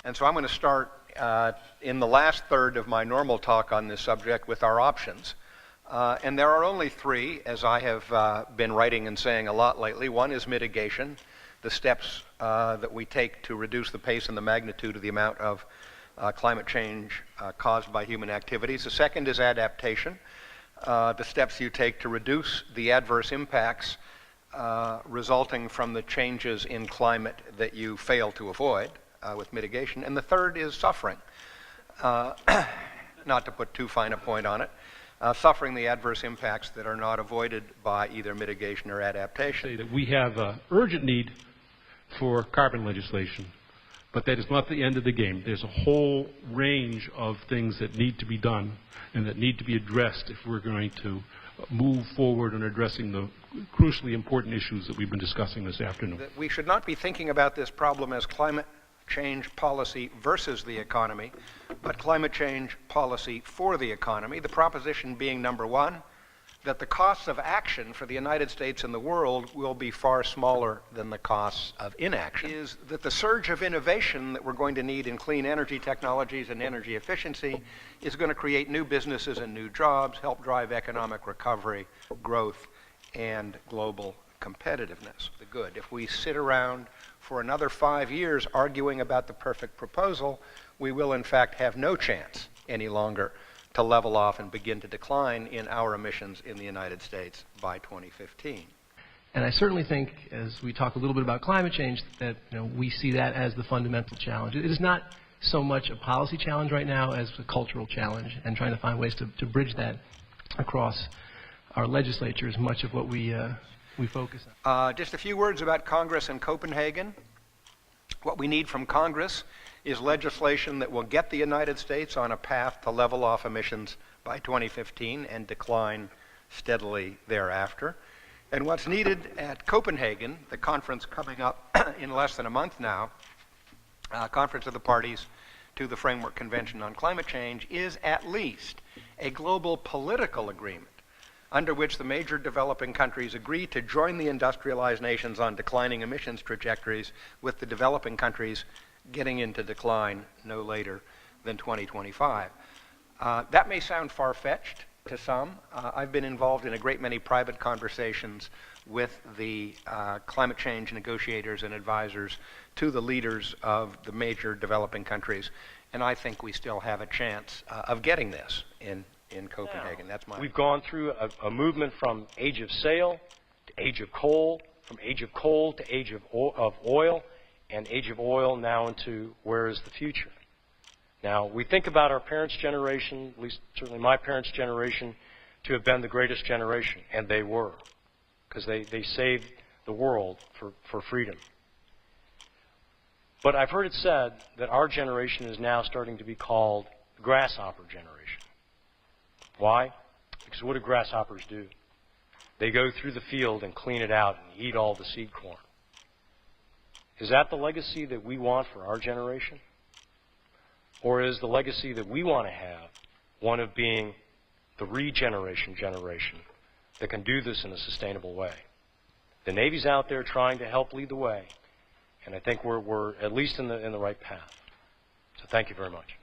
And so I'm going to start in the last third of my normal talk on this subject with our options. And there are only three, as I have been writing and saying a lot lately. One is mitigation, the steps that we take to reduce the pace and the magnitude of the amount of climate change caused by human activities. The second is adaptation, the steps you take to reduce the adverse impacts resulting from the changes in climate that you fail to avoid with mitigation. And the third is suffering, not to put too fine a point on it, suffering the adverse impacts that are not avoided by either mitigation or adaptation. Say that we have an urgent need for carbon legislation, but that is not the end of the game. There's a whole range of things that need to be done and that need to be addressed if we're going to move forward in addressing the crucially important issues that we've been discussing this afternoon. That we should not be thinking about this problem as climate change policy versus the economy, but climate change policy for the economy. The proposition being, number one, that the costs of action for the United States and the world will be far smaller than the costs of inaction. Is that the surge of innovation that we're going to need in clean energy technologies and energy efficiency is going to create new businesses and new jobs, help drive economic recovery, growth, and global competitiveness. The good. If we sit around for another 5 years arguing about the perfect proposal, we will in fact have no chance any longer to level off and begin to decline in our emissions in the United States by 2015. And I certainly think, as we talk a little bit about climate change, that we see that as the fundamental challenge. It is not so much a policy challenge right now as a cultural challenge, and trying to find ways to bridge that across our legislature is much of what we focus on. Just a few words about Congress and Copenhagen. What we need from Congress is legislation that will get the United States on a path to level off emissions by 2015 and decline steadily thereafter. And what's needed at Copenhagen, the conference coming up in less than a month now, Conference of the Parties to the Framework Convention on Climate Change, is at least a global political agreement under which the major developing countries agree to join the industrialized nations on declining emissions trajectories, with the developing countries getting into decline no later than 2025. That may sound far-fetched to some. I've been involved in a great many private conversations with the climate change negotiators and advisors to the leaders of the major developing countries, and I think we still have a chance of getting this in Copenhagen. That's my... We've gone through a movement from age of sail to age of coal, from age of coal to age of oil, and age of oil now into where is the future. Now, we think about our parents' generation, at least certainly my parents' generation, to have been the greatest generation, and they were, because they saved the world for freedom. But I've heard it said that our generation is now starting to be called the grasshopper generation. Why? Because what do grasshoppers do? They go through the field and clean it out and eat all the seed corn. Is that the legacy that we want for our generation? Or is the legacy that we want to have one of being the regeneration generation that can do this in a sustainable way? The Navy's out there trying to help lead the way, and I think we're at least in the right path. So thank you very much.